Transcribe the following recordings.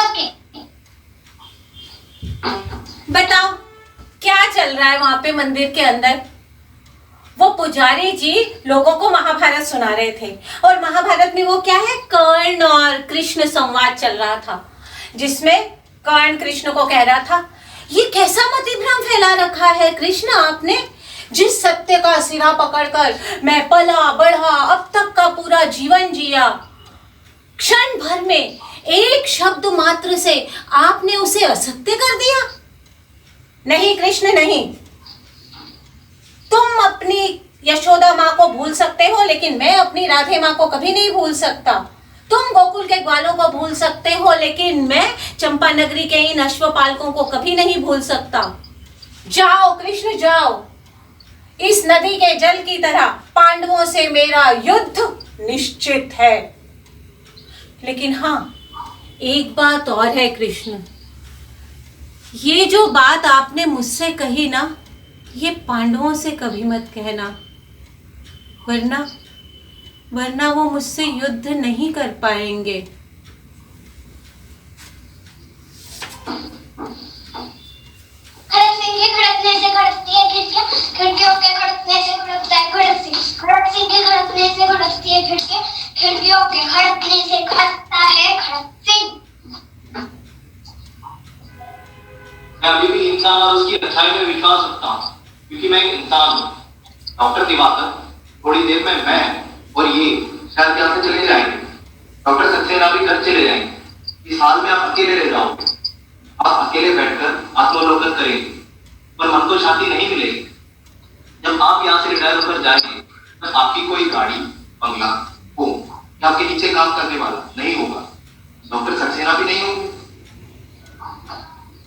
पक्के। बताओ क्या चल रहा है वहां पे मंदिर के अंदर? वो पुजारी जी लोगों को महाभारत सुना रहे थे और महाभारत में वो क्या है, कर्ण और कृष्ण संवाद चल रहा था, जिसमें कर्ण कृष्ण को कह रहा था, ये कैसा मतिभ्रम फैला रखा है कृष्ण आपने, जिस सत्य का सिरा पकड़कर मैं पला बढ़ा अब तक का पूरा जीवन जिया, क्षण भर में एक शब्द मात्र से आपने उसे असत्य कर दिया। नहीं कृष्ण नहीं, तुम अपनी यशोदा माँ को भूल सकते हो लेकिन मैं अपनी राधे माँ को कभी नहीं भूल सकता। तुम गोकुल के ग्वालों को भूल सकते हो लेकिन मैं चंपा नगरी के इन अश्वपालकों को कभी नहीं भूल सकता। जाओ कृष्ण जाओ, इस नदी के जल की तरह पांडवों से मेरा युद्ध निश्चित है। लेकिन हाँ, एक बात और है कृष्ण, ये जो बात आपने मुझसे कही ना, ये पांडवों से कभी मत कहना, वरना वो मुझसे युद्ध नहीं कर पाएंगे। खड़क सिंह के खड़कने से खड़कती है खिड़कियां, खिड़कियों के खड़कने से खड़कता है खड़क सिंह, खड़क सिंह के खड़कने से खड़कती है खिड़कियां, खिड़कियों के खड़कने से खड़कता है खड़क सिंह। मैं अभी भी इंसान और उसकी अच्छाई में विश्वास रखता हूँ, क्योंकि मैं एक इंसान हूँ। डॉक्टर दिवाकर, थोड़ी देर में मैं और ये शायद यहाँ से चले जाएंगे। डॉक्टर सक्सेना भी घर चले जाएंगे। इस हाल में आप अकेले रह जाओगे। आप अकेले बैठकर आत्मावलोकन करेंगे पर मन को शांति नहीं मिलेगी। जब आप यहाँ से रिटायर होकर जाएंगे तो आपकी कोई गाड़ी बंगला हो या आपके नीचे काम करने वाला नहीं होगा, डॉक्टर सक्सेना भी नहीं होंगे।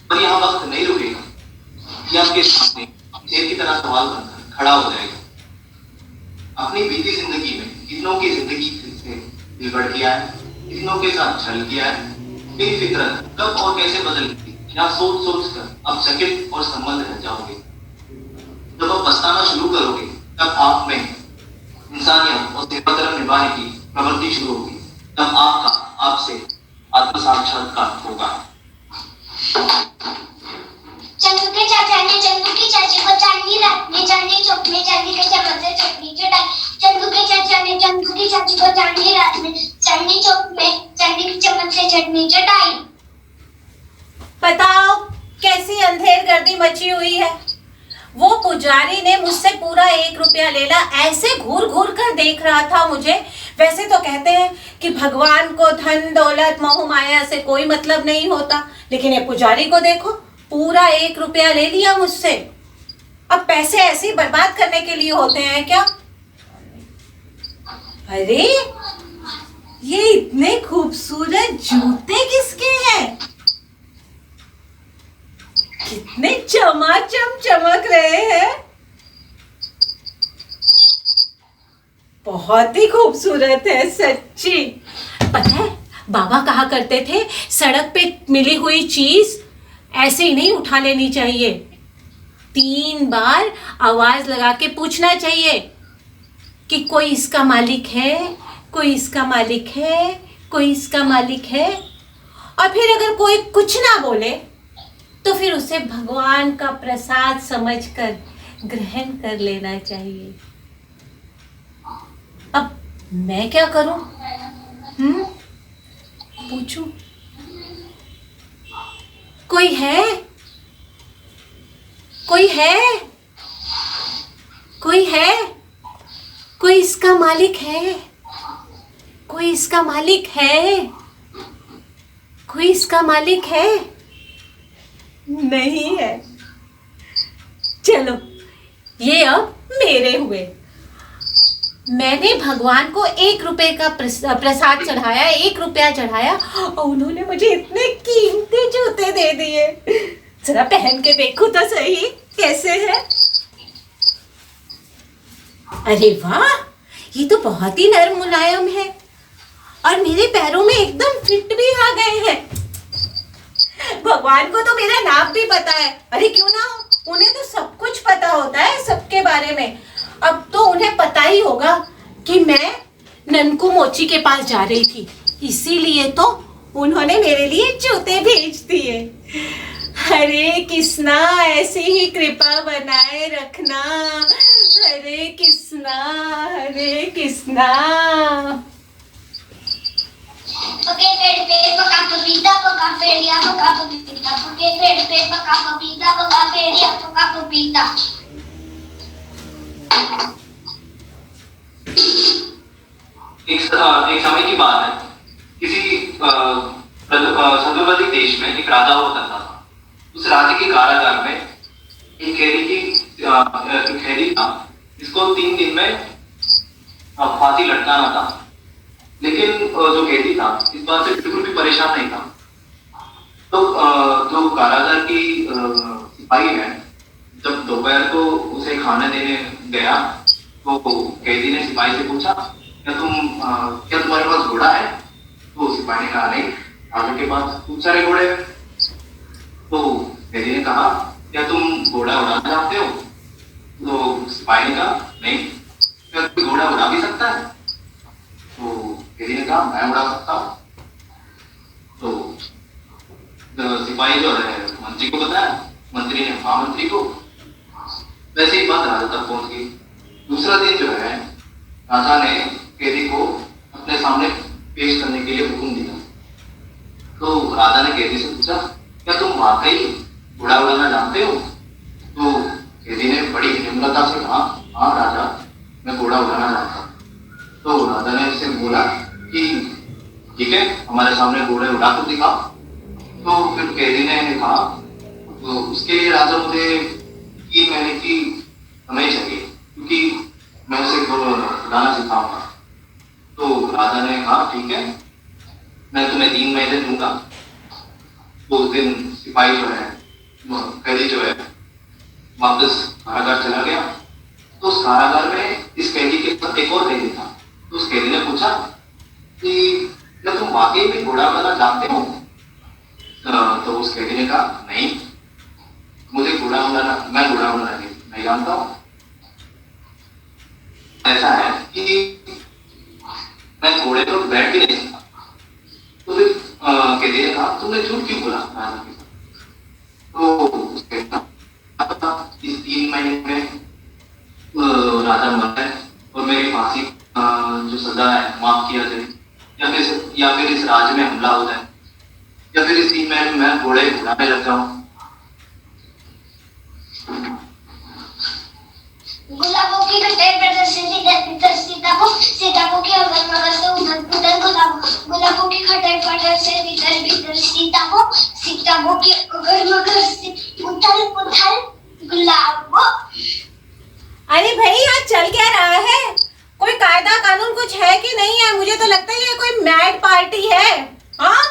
पर यहाँ वक्त नहीं रुकेगा, ये आपके सामने शेर की तरह सवाल बनकर खड़ा हो जाएगा। अपनी बीती जिंदगी में कितनों की जिंदगी से दिलबड़ किया है, कितनों के साथ छल किया है, फिर फितरत कब और कैसे बदलती या सोच सोच कर आप चकित और संबंध रह जाओगे। जब आप पछताना शुरू करोगे तब आप में इंसानियत और सेवा धर्म निभाने की प्रवृत्ति शुरू होगी। तब आपका आपसे आत्म साक्षात्कार होगा। चंदू के चाचा ने चंदू की चाची को चांदनी रात में चांदनी चौक में चांदी के चम्मच से चटनी चटाई। चंदू के चाचा ने चंदू की चाची को चांदनी रात में चांदनी चौक में चांदी के चम्मच से चटनी चटाई। बताओ कैसी अंधेर गर्दी मची हुई है। वो पुजारी ने मुझसे पूरा 1 रुपया ले ला, ऐसे घूर घूर कर देख रहा था मुझे। वैसे तो कहते हैं कि भगवान को धन दौलत मोह माया से कोई मतलब नहीं होता, लेकिन ये पुजारी को देखो, पूरा 1 रुपया ले लिया मुझसे। अब पैसे ऐसे ही बर्बाद करने के लिए होते हैं क्या? अरे ये इतने खूबसूरत जूते किसके हैं? कितने चमाचम चमक रहे हैं, बहुत ही खूबसूरत है सच्ची। पता है बाबा कहा करते थे, सड़क पे मिली हुई चीज ऐसे ही नहीं उठा लेनी चाहिए, 3 बार आवाज लगा के पूछना चाहिए कि कोई इसका मालिक है, कोई इसका मालिक है, कोई इसका मालिक है। और फिर अगर कोई कुछ ना बोले तो फिर उसे भगवान का प्रसाद समझकर ग्रहण कर लेना चाहिए। अब मैं क्या करूं? पूछूं? कोई है? कोई है? कोई है? कोई इसका मालिक है? कोई इसका मालिक है? कोई इसका मालिक है? नहीं है। चलो ये अब मेरे हुए। मैंने भगवान को 1 रुपए का प्रसाद चढ़ाया, 1 रुपया चढ़ाया और उन्होंने मुझे इतने कीमती जूते दे दिए। जरा पहन के देखो तो सही कैसे है। अरे वाह, ये तो बहुत ही नरम मुलायम है और मेरे पैरों में एकदम फिट भी आ गए हैं। भगवान को तो मेरा नाम भी पता है। अरे क्यों ना हो, उन्हें तो सब कुछ पता होता है सबके बारे में। अब तो उन्हें पता ही होगा कि मैं ननकू मोची के पास जा रही थी, इसीलिए तो उन्होंने मेरे लिए जूते भेज दिए। हरे कृष्णा, ऐसी ही कृपा बनाए रखना। हरे कृष्णा, हरे कृष्णा। पके पेड़ पे पका पपीता, पका पेड़िया पका पपीता, पके पेड़ पे पका पपीता, पका पेड़िया पका पपीता। एक समय की बात है, किसी सदुवलिक देश में एक राजा हुआ करता था। उस राज्य के कारागार में एक कैदी था जिसको 3 दिन में फांसी लटकाना था। लेकिन जो कैदी था इस बात से बिल्कुल भी परेशान नहीं था। तो जो कारागार की सिपाही है, जब दोपहर को उसे खाना देने गया तो कैदी ने सिपाही से पूछा, क्या तुम्हारे पास घोड़ा है? तो सिपाही ने कहा, नहीं, राजा के पास खूब सारे घोड़े हैं। तो कैदी ने कहा, क्या तुम घोड़ा उड़ाना जानते हो? तो सिपाही ने कहा, नहीं। क्या कोई घोड़ा उड़ा भी सकता है? तो कैदी ने कहा, मैं उड़ा सकता हूँ। तो सिपाही जो है मंत्री को बताया। मंत्री ने महामंत्री को। वैसे ही बात राजा तक पहुंच गई। दूसरा दिन जो है राजा ने कैदी को अपने सामने पेश करने के लिए हुक्म दिया। तो राजा ने कैदी से पूछा, क्या तुम वाकई घोड़ा उड़ाना जानते हो? तो कैदी ने बड़ी विनम्रता से कहा, हाँ राजा, मैं घोड़ा उड़ाना जानता हूँ। तो राजा ने उससे बोला कि ठीक है, हमारे सामने घोड़े उड़ा कर दिखाओ। तो फिर कैदी ने कहा, तो उसके लिए राजा मुझे 3 महीने की समय चाहिए, क्योंकि मैं उसे उड़ाना सिखाऊंगा। तो राजा ने कहा, ठीक है, मैं तुम्हें 3 महीने दूंगा। तो उस दिन सिपाही जो है, कैदी जो है, वापस कारागार चला गया। तो उस कारागार में इस कैदी के साथ एक और कैदी था। तो उस कैदी ने पूछा कि क्या तुम वाकई में घोड़ा उड़ाना जानते हो? तो उस कैदी ने कहा, नहीं, मैं घोड़ा उड़ाना नहीं जानता हूँ। ऐसा है कि मैं घोड़े पर बैठ भी नहीं सकता। तो फिर कैदी ने कहा, तुमने झूठ क्यों बोला राजा के साथ? तो उसके इस 3 महीने में राजा मर जाए और मेरी फांसी जो सजा है माफ किया जाए, या फिर इस राज्य में हमला हो जाए, या फिर इस 3 महीने में मैं घोड़े उड़ाने लग जाऊं। गुलाबों की कटाई पर सीताफों की अगर मगर से उधर गुलाबों की खटाई पर से भीतर सीताफों की अगर मगर से उधर गुलाबों। अरे भाई, यहाँ चल क्या रहा है? कोई कायदा कानून कुछ है कि नहीं है? मुझे तो लगता है ये कोई मैड पार्टी है। हाँ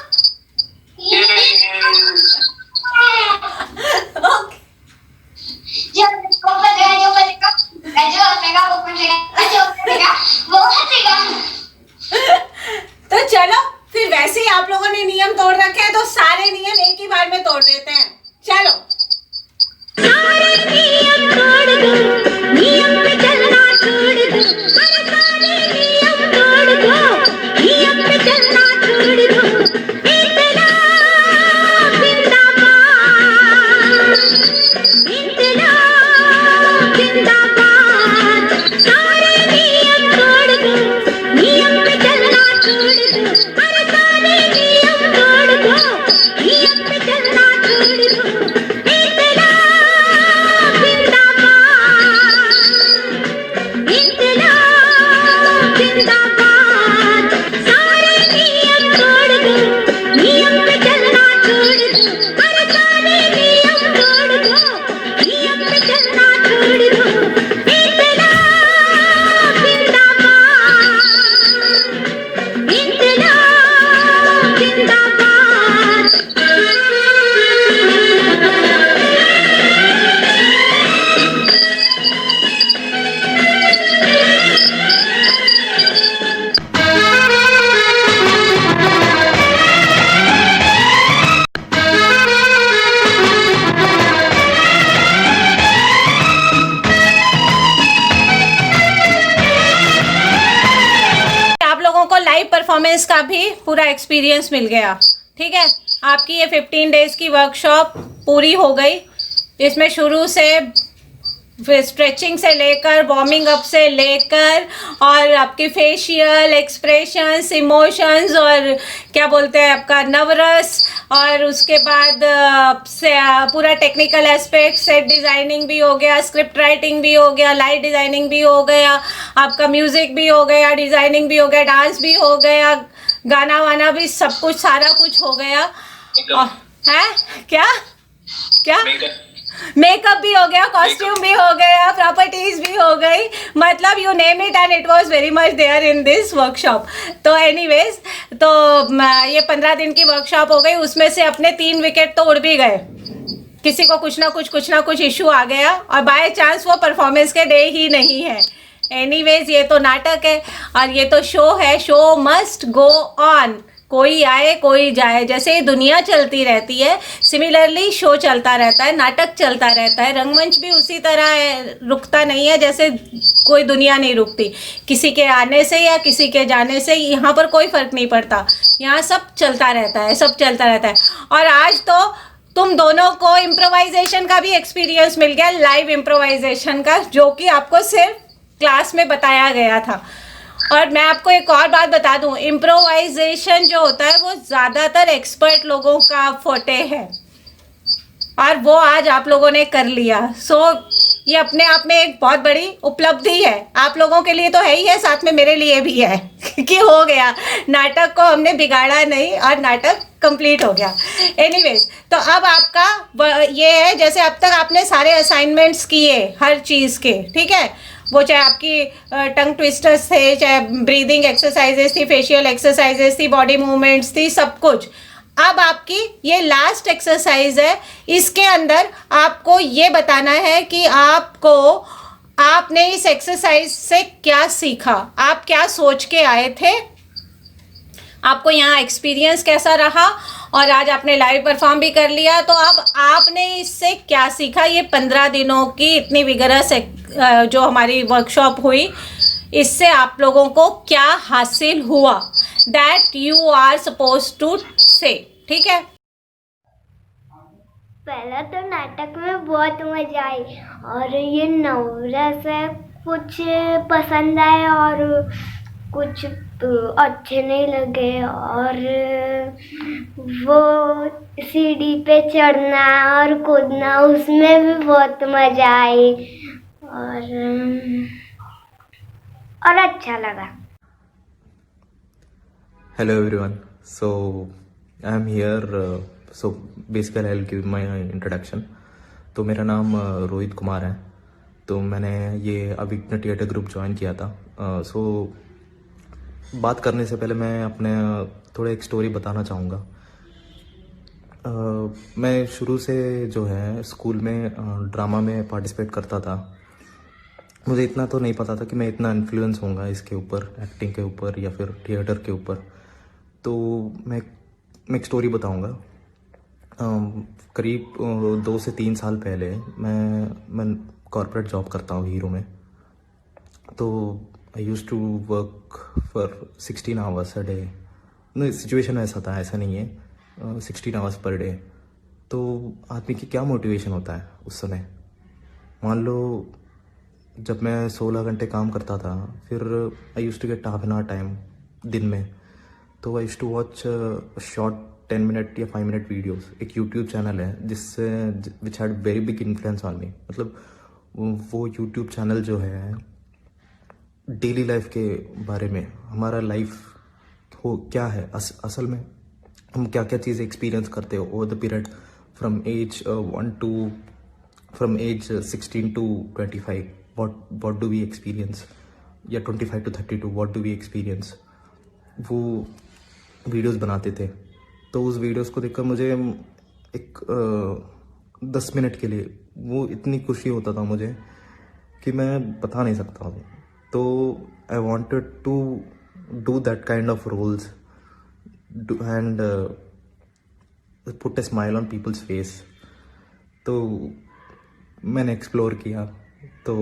तो चलो फिर, वैसे ही आप लोगों ने नियम तोड़ रखे हैं तो सारे नियम एक ही बार में तोड़ देते हैं। चलो, सारे नियम तोड़ दो, नियम पे चलना छोड़ दो। अरे सारे नियम तोड़ दो, नियम पे चलना छोड़ दो। इनकलाब जिंदाबाद, सारे नियम तोड़ दो, नियम पे चलना छोड़ दो। अरे सारे नियम तोड़ दो, नियम पे चलना छोड़ दो। परफॉर्मेंस का भी पूरा एक्सपीरियंस मिल गया। ठीक है, आपकी ये 15 डेज की वर्कशॉप पूरी हो गई। इसमें शुरू से स्ट्रेचिंग से लेकर वार्मिंग अप से लेकर और आपके फेशियल एक्सप्रेशंस, इमोशंस और क्या बोलते हैं आपका नवरस, और उसके बाद से पूरा टेक्निकल एस्पेक्ट, सेट डिज़ाइनिंग भी हो गया, स्क्रिप्ट राइटिंग भी हो गया, लाइट डिज़ाइनिंग भी हो गया, आपका म्यूज़िक भी हो गया, डिज़ाइनिंग भी हो गया, डांस भी हो गया, गाना वाना भी, सब कुछ सारा कुछ हो गया। है क्या क्या मेकअप भी हो गया, कॉस्ट्यूम भी हो गया, प्रॉपर्टीज भी हो गई, मतलब you name it and it was very much there in this workshop. तो एनीवेज, तो ये 15 दिन की वर्कशॉप हो गई, उसमें से अपने 3 विकेट तो उड़ भी गए। किसी को कुछ ना कुछ इशू आ गया और बाय चांस वो परफॉर्मेंस के डे ही नहीं है। एनीवेज, ये तो नाटक है और ये तो शो है, शो मस्ट गो ऑन। कोई आए कोई जाए, जैसे दुनिया चलती रहती है सिमिलरली शो चलता रहता है, नाटक चलता रहता है, रंगमंच भी उसी तरह है, रुकता नहीं है जैसे कोई दुनिया नहीं रुकती। किसी के आने से या किसी के जाने से यहाँ पर कोई फर्क नहीं पड़ता, यहाँ सब चलता रहता है, सब चलता रहता है। और आज तो तुम दोनों को इम्प्रोवाइजेशन का भी एक्सपीरियंस मिल गया, लाइव इम्प्रोवाइजेशन का, जो कि आपको सिर्फ क्लास में बताया गया था। और मैं आपको एक और बात बता दूं, इम्प्रोवाइजेशन जो होता है वो ज़्यादातर एक्सपर्ट लोगों का फोटे है और वो आज आप लोगों ने कर लिया। सो ये अपने आप में एक बहुत बड़ी उपलब्धि है, आप लोगों के लिए तो है ही है, साथ में मेरे लिए भी है कि हो गया, नाटक को हमने बिगाड़ा नहीं और नाटक कंप्लीट हो गया। एनीवेज, तो अब आपका ये है, जैसे अब तक आपने सारे असाइनमेंट्स किए हर चीज़ के, ठीक है, वो चाहे आपकी टंग ट्विस्टर्स थे, चाहे ब्रीदिंग एक्सरसाइजेस थी, फेशियल एक्सरसाइजेस थी, बॉडी मूवमेंट्स थी, सब कुछ। अब आपकी ये लास्ट एक्सरसाइज है, इसके अंदर आपको ये बताना है कि आपने इस एक्सरसाइज से क्या सीखा, आप क्या सोच के आए थे, आपको यहाँ एक्सपीरियंस कैसा रहा, और आज आपने लाइव परफॉर्म भी कर लिया, तो अब आपने इससे क्या सीखा। ये 15 दिनों की इतनी विगरस जो हमारी वर्कशॉप हुई, इससे आप लोगों को क्या हासिल हुआ, that you are suppose to say. ठीक है, पहला तो नाटक में बहुत मजा आई और ये नवरस है, कुछ पसंद आए और कुछ अच्छे नहीं लगे, और वो सीढ़ी पे चढ़ना और कूदना उसमें भी बहुत मजा आई और अच्छा लगा। Hello everyone. So I'm here. So basically I'll give my introduction. तो मेरा नाम रोहित कुमार है। तो मैंने ये अभिज्ञ थिएटर ग्रुप ज्वाइन किया था। सो बात करने से पहले मैं अपने थोड़ा एक स्टोरी बताना चाहूँगा। मैं शुरू से जो है स्कूल में ड्रामा में पार्टिसिपेट करता था। मुझे इतना तो नहीं पता था कि मैं इतना इन्फ्लुएंस होऊंगा इसके ऊपर, एक्टिंग के ऊपर या फिर थिएटर के ऊपर। तो मैं एक स्टोरी बताऊंगा। करीब 2 से 3 साल पहले मैं कॉर्पोरेट जॉब करता हूँ हीरो में। तो I used to work for 16 hours a day. नहीं, सिचुएशन ऐसा था, ऐसा नहीं है, 16 आवर्स पर डे। तो आदमी की क्या मोटिवेशन होता है उस समय। मान लो जब मैं 16 घंटे काम करता था, फिर I used to get half an hour time दिन में। तो I used to watch short 10 minute या 5 मिनट वीडियोस। एक यूट्यूब चैनल है जिससे which had very big influence on me. मतलब वो यूट्यूब चैनल जो है डेली लाइफ के बारे में, हमारा लाइफ हो क्या है असल में, हम क्या क्या चीज़ें एक्सपीरियंस करते हो over the period from age 16 to 25, what do we experience, या 25 to 32 what do we experience। वो वीडियोस बनाते थे। तो उस वीडियोस को देखकर मुझे एक 10 मिनट के लिए वो इतनी खुशी होता था मुझे कि मैं बता नहीं सकता हूँ। तो I wanted to do that kind of roles and put a smile on people's face. तो मैंने एक्सप्लोर किया। तो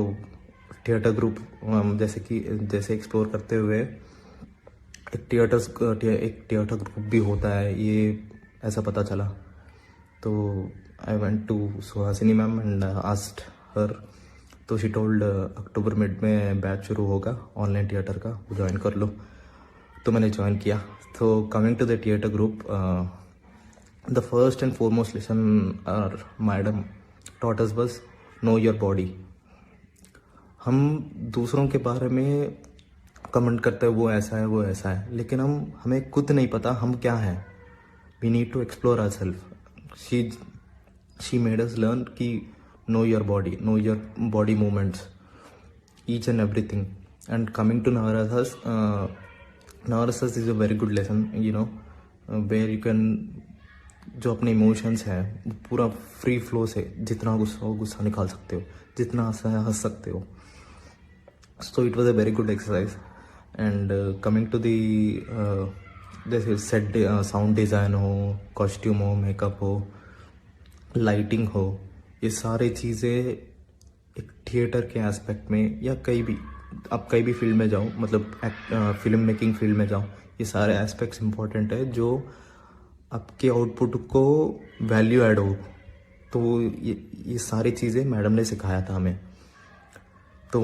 थिएटर ग्रुप जैसे एक्सप्लोर करते हुए एक थिएटर ग्रुप भी होता है, ये ऐसा पता चला। तो I went to Suhasini ma'am and asked her, तो शी टोल्ड अक्टूबर मिड में बैच शुरू होगा ऑनलाइन थिएटर का, वो ज्वाइन कर लो। तो मैंने ज्वाइन किया। तो coming to the theatre group, the first and foremost lesson our madam taught us was know your body. हम दूसरों के बारे में कमेंट करते हैं वो ऐसा है वो ऐसा है, लेकिन हमें खुद नहीं पता हम क्या हैं। We need to explore ourselves. She made us learn कि know your body movements, each and everything. And coming to navarasas, navarasas is a very good lesson, you know, where you can, जो अपने इमोशंस हैं पूरा फ्री फ्लो से जितना गुस्सा हो गुस्सा निकाल सकते हो, जितना हंस सकते हो। So it was a very good exercise. And coming to the जैसे सेट साउंड डिज़ाइन हो, कॉस्ट्यूम हो, मेकअप हो, लाइटिंग हो, ये सारी चीज़ें एक थिएटर के एस्पेक्ट में या कहीं भी आप कहीं भी फील्ड में जाओ, मतलब फिल्म मेकिंग फील्ड में जाओ, ये सारे एस्पेक्ट्स इंपॉर्टेंट है जो आपके आउटपुट को वैल्यू ऐड हो। तो ये सारी चीज़ें मैडम ने सिखाया था हमें। तो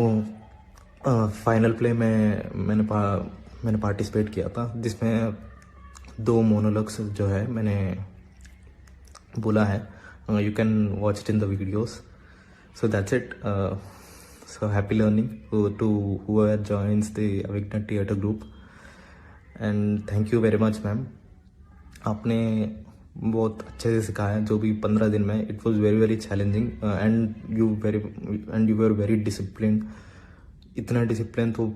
फाइनल प्ले में मैंने पार्टिसिपेट किया था, जिसमें 2 मोनोलॉग्स जो है मैंने बोला है। You can watch it in the videos. So that's it. So happy learning to whoever joins the Avighna theatre group. And thank you very much ma'am, आपने बहुत अच्छे से सिखाया। जो भी 15 दिन में, it was very very challenging and you were very discipline. इतना डिसिप्लिन तो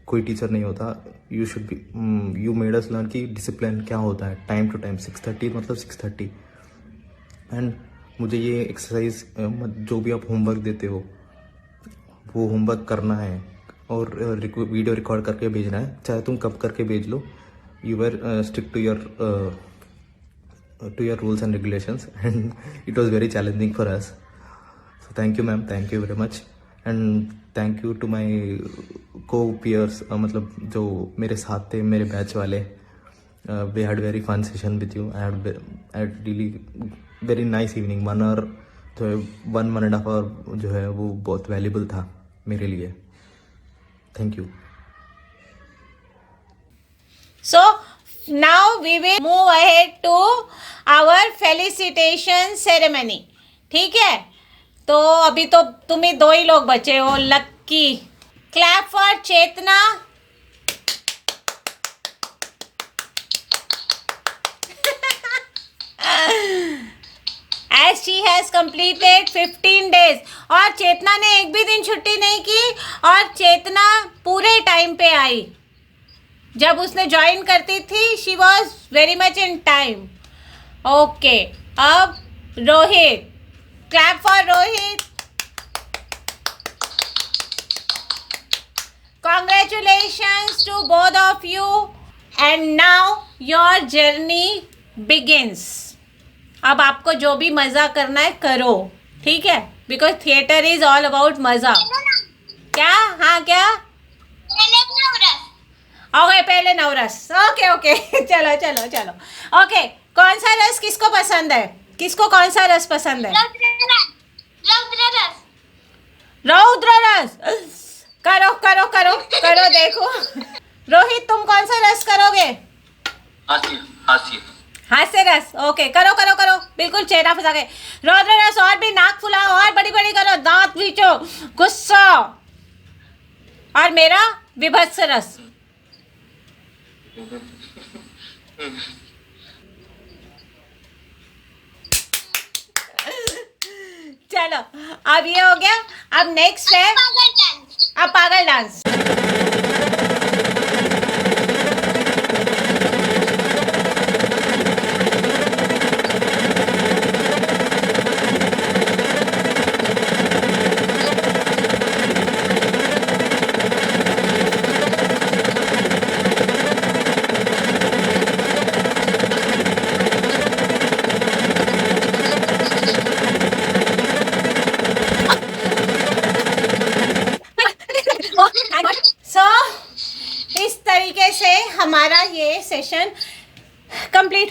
कोई टीचर नहीं होता। यू मेड अस लर्न कि डिसिप्लिन क्या होता है, टाइम टू टाइम, 6:30 मतलब 6:30। एंड मुझे ये एक्सरसाइज, जो भी आप होमवर्क देते हो वो होमवर्क करना है और वीडियो रिकॉर्ड करके भेजना है, चाहे तुम कब करके भेज लो। You were stick to your rules and regulations and it was very challenging for us. So thank you ma'am, thank you very much. And thank you to my co peers, मतलब जो मेरे साथ थे, मेरे बैच वाले। We had very fun session with you. I had really very nice evening. 1 hour जो है, 1.5 our जो है वो बहुत वैल्यूबल था मेरे लिए। Thank you. So now we will move ahead to our felicitation ceremony. ठीक है, तो अभी तो तुम ही 2 ही लोग बचे हो, lucky. Clap for Chetna. As she has completed 15 days, और चेतना ने एक भी दिन छुट्टी नहीं की, और चेतना पूरे टाइम पे आई। जब उसने ज्वाइन करती थी she was very much in time. Okay, अब Rohit, clap for Rohit. Congratulations to both of you and now your journey begins. अब आपको जो भी मज़ा करना है करो, ठीक है, because theatre is all about मज़ा। क्या? हाँ, क्या? ओके, पहले नवरस। ओके चलो चलो चलो। ओके, कौन सा रस किसको पसंद है? किसको कौन सा रस पसंद है? रौद्र रस। करो करो करो करो, देखो। रोहित, तुम कौन सा रस करोगे? हास्य रस। ओके, करो करो करो, बिल्कुल चेहरा फंसा के। रौद्र रस, और भी नाक फुलाओ, और बड़ी बड़ी करो, दांत खींचो, गुस्सा। और मेरा विभत्स रस। चलो, अब ये हो गया। अब नेक्स्ट है अब पागल डांस। So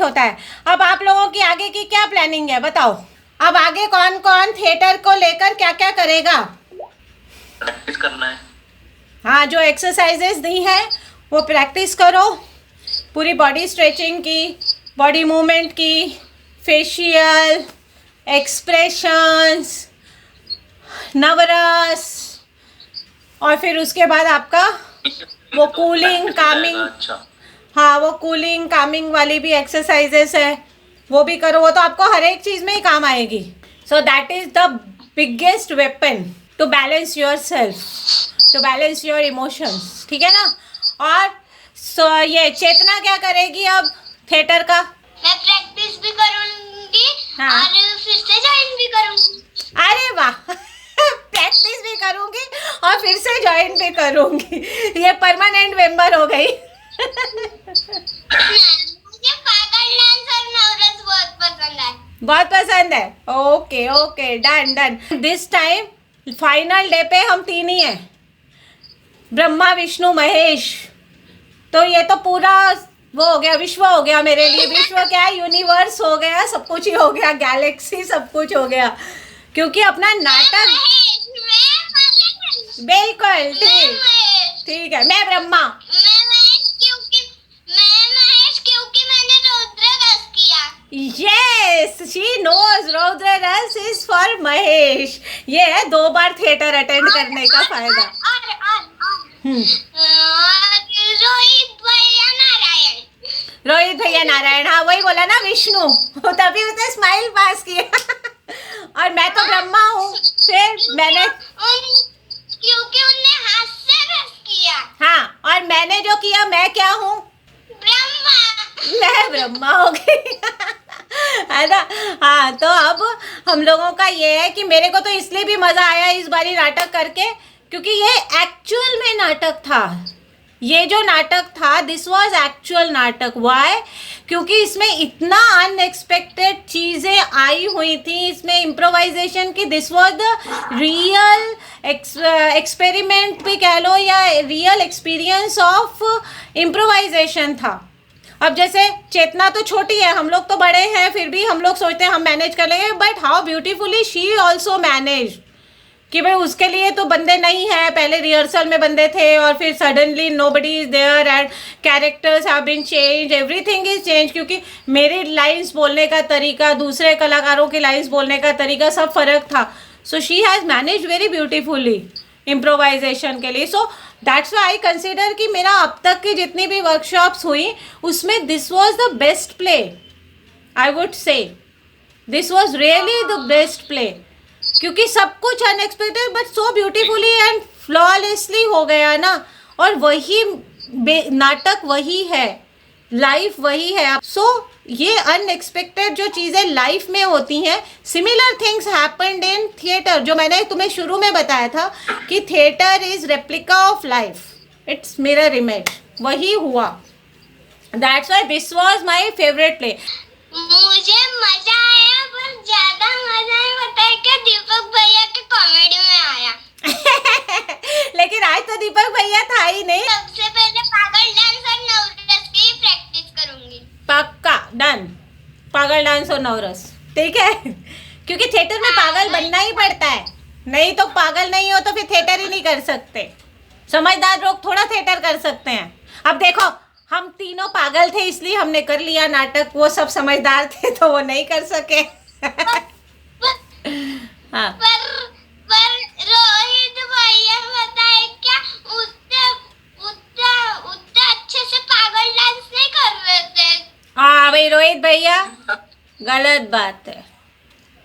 होता है। अब आप लोगों की आगे की क्या प्लानिंग है बताओ? अब आगे कौन कौन थिएटर को लेकर क्या क्या करेगा? प्रैक्टिस करना है। हाँ, जो एक्सरसाइजेस दी हैं वो प्रैक्टिस करो, पूरी बॉडी स्ट्रेचिंग की, बॉडी मूवमेंट की, फेशियल एक्सप्रेशंस, नवरस, और फिर उसके बाद आपका वो कूलिंग कामिंग, अच्छा, हाँ वो कूलिंग कामिंग वाली भी एक्सरसाइजेस है, वो भी करो। वो तो आपको हर एक चीज़ में ही काम आएगी। So that is the biggest weapon to balance yourself, to balance your emotions, ठीक है ना? और ये चेतना क्या करेगी अब थिएटर का? मैं प्रैक्टिस भी करूंगी हाँ। और फिर से ज्वाइन भी करूंगी। अरे वाह प्रैक्टिस भी करूंगी और फिर से ज्वाइन भी करूंगी, ये परमानेंट मेंबर हो गई। मुझे पागल डांस और नवरस बहुत पसंद है। बहुत पसंद है। Okay okay, done done. This time final day पे हम 3 ही हैं, ब्रह्मा विष्णु महेश। तो ये तो पूरा वो हो गया, विश्व हो गया मेरे लिए। विश्व क्या है, यूनिवर्स हो गया, सब कुछ ही हो गया, गैलेक्सी सब कुछ हो गया, क्योंकि अपना नाटक। बिल्कुल ठीक, ठीक है। मैं ब्रह्मा, क्योंकि मैंने रौद्र रस किया। यस शी नोज रौद्र रस इज फॉर महेश। ये है 2 बार थिएटर अटेंड करने का फायदा। रोहित भैया नारायण, हाँ वही बोला ना, विष्णु, तभी उसने स्माइल पास किया। और मैं तो ब्रह्मा हूँ। फिर मैंने क्योंकि उनने हाथ से रस किया। हाँ, और मैंने जो किया, मैं क्या हूँ? ब्रह्मा। मैं ब्रह्मा हो गई है ना? हाँ, तो अब हम लोगों का ये है कि मेरे को तो इसलिए भी मजा आया इस बारी नाटक करके, क्योंकि ये एक्चुअल में नाटक था। ये जो नाटक था, दिस वाज एक्चुअल नाटक। वाई? क्योंकि इसमें इतना अनएक्सपेक्टेड चीज़ें आई हुई थी, इसमें इम्प्रोवाइजेशन की। This was the real experiment भी कह लो, या रियल एक्सपीरियंस ऑफ इम्प्रोवाइजेशन था। अब जैसे चेतना तो छोटी है, हम लोग तो बड़े हैं, फिर भी हम लोग सोचते हैं हम मैनेज कर लेंगे, but how beautifully she also manage, कि भाई उसके लिए तो बंदे नहीं है, पहले रिहर्सल में बंदे थे और फिर suddenly nobody is there and characters have been change, everything is change, क्योंकि मेरी लाइंस बोलने का तरीका, दूसरे कलाकारों की लाइंस बोलने का तरीका सब फर्क था। So she has manage very beautifully improvisation के लिए। So that's why I consider कि मेरा अब तक की जितनी भी वर्कशॉप्स हुई उसमें this was the best play. I would say this was really the best play, क्योंकि सब कुछ unexpected but so beautifully and flawlessly हो गया ना। और वही नाटक वही है, लाइफ वही है। सो ये अनएक्सपेक्टेड जो चीज़ें लाइफ में होती हैं, similar things happened in theatre. जो मैंने तुम्हें शुरू में बताया था कि theatre is replica of life, it's mirror image, वही हुआ। That's why this was my favourite play. मुझे मजा आया, पर ज्यादा मजा है बताया कि दीपक भैया के कॉमेडी में आया। लेकिन आज तो दीपक भैया था ही नहीं। सबसे पहले पागल डांस और नवरस की प्रैक्टिस करूंगी। पक्का डन, पागल डांस और नवरस, ठीक है? क्योंकि थिएटर में पागल बनना ही पड़ता है, नहीं तो पागल नहीं हो तो फिर थिएटर ही नहीं कर सकते। समझदार लोग थोड़ा थिएटर कर सकते हैं। अब देखो, हम तीनों पागल थे इसलिए हमने कर लिया नाटक, वो सब समझदार थे तो वो नहीं कर सके। हाँ, पर रोहित भैया बताए क्या उतना अच्छे से पागल डांस नहीं कर रहे थे। हाँ भाई रोहित भैया, गलत बात है।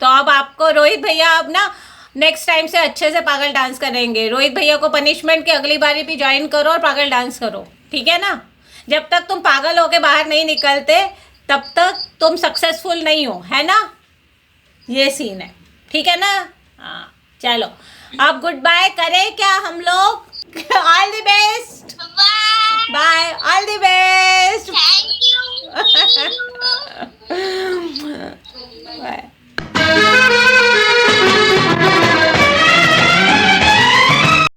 तो अब आपको रोहित भैया अब ना नेक्स्ट टाइम से अच्छे से पागल डांस करेंगे। रोहित भैया को पनिशमेंट की अगली बारी भी ज्वाइन करो और पागल डांस करो, ठीक है ना? जब तक तुम पागल होके बाहर नहीं निकलते तब तक तुम सक्सेसफुल नहीं हो, है ना? ये सीन है, ठीक है ना? हाँ चलो, अब गुड बाय करें क्या हम लोग? All the best, bye bye, all the best, thank you bye.